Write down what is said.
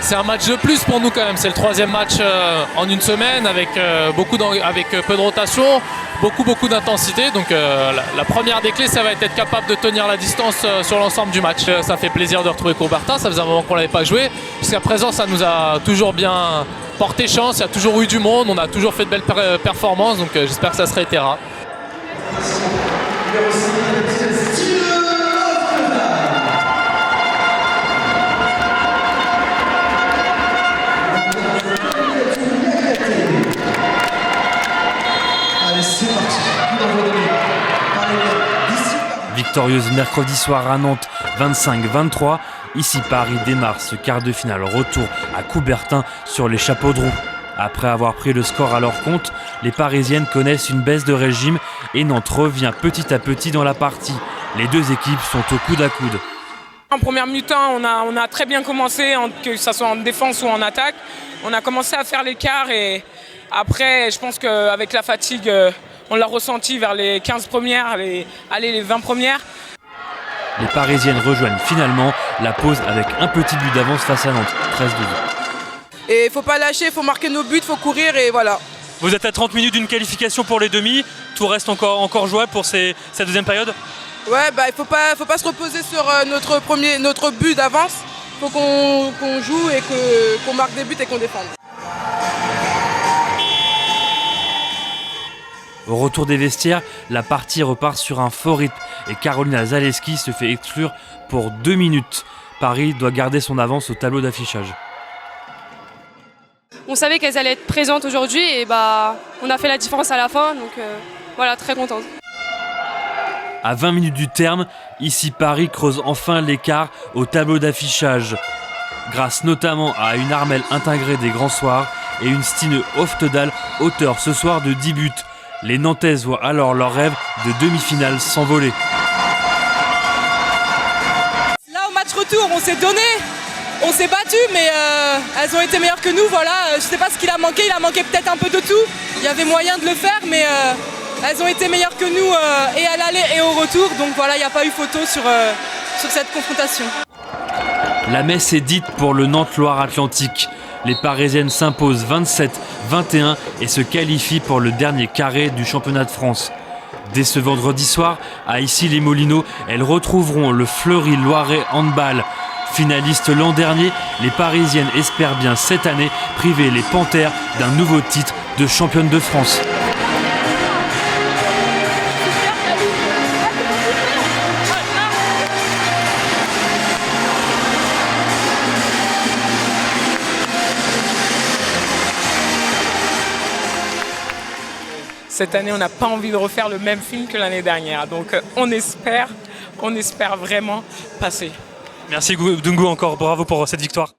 C'est un match de plus pour nous quand même. C'est le troisième match en une semaine avec, avec peu de rotation, beaucoup d'intensité. Donc la première des clés, ça va être capable de tenir la distance sur l'ensemble du match. Ça fait plaisir de retrouver Coubertin. Ça faisait un moment qu'on ne l'avait pas joué. Jusqu'à présent, ça nous a toujours bien porté chance. Il y a toujours eu du monde. On a toujours fait de belles performances. Donc j'espère que ça se réitérera. Victorieuse mercredi soir à Nantes 25-23, ici Paris démarre ce quart de finale retour à Coubertin sur les chapeaux de roue. Après avoir pris le score à leur compte, les Parisiennes connaissent une baisse de régime et Nantes revient petit à petit dans la partie. Les deux équipes sont au coude à coude. En première mi-temps, on a très bien commencé, que ce soit en défense ou en attaque. On a commencé à faire l'écart et après, je pense qu'avec la fatigue, on l'a ressenti vers les 15 premières, les 20 premières. Les Parisiennes rejoignent finalement la pause avec un petit but d'avance face à Nantes, 13-12. Et il ne faut pas lâcher, il faut marquer nos buts, il faut courir et voilà. Vous êtes à 30 minutes d'une qualification pour les demi, tout reste encore jouable pour cette deuxième période? Ouais, il faut pas se reposer sur notre but d'avance. Il faut qu'on joue et qu'on marque des buts et qu'on défende. Au retour des vestiaires, la partie repart sur un fort rythme et Karolina Zaleski se fait exclure pour 2 minutes. Paris doit garder son avance au tableau d'affichage. On savait qu'elles allaient être présentes aujourd'hui et on a fait la différence à la fin, donc voilà, très contente. À 20 minutes du terme, ici Paris creuse enfin l'écart au tableau d'affichage. Grâce notamment à une Armelle intégrée des grands soirs et une Stine Hoftedal, auteur ce soir de 10 buts. Les Nantaises voient alors leur rêve de demi-finale s'envoler. Là au match retour, on s'est donné, on s'est battu, mais elles ont été meilleures que nous. Voilà, je sais pas ce qu'il a manqué peut-être un peu de tout. Il y avait moyen de le faire, mais elles ont été meilleures que nous et à l'aller et au retour. Donc voilà, il n'y a pas eu photo sur cette confrontation. La messe est dite pour le Nantes-Loire-Atlantique. Les Parisiennes s'imposent 27-21 et se qualifient pour le dernier carré du championnat de France. Dès ce vendredi soir, à Issy-les-Moulineaux, elles retrouveront le Fleury Loiret Handball. Finalistes l'an dernier, les Parisiennes espèrent bien cette année priver les Panthères d'un nouveau titre de championne de France. Cette année, on n'a pas envie de refaire le même film que l'année dernière. Donc on espère vraiment passer. Merci Dungu, encore bravo pour cette victoire.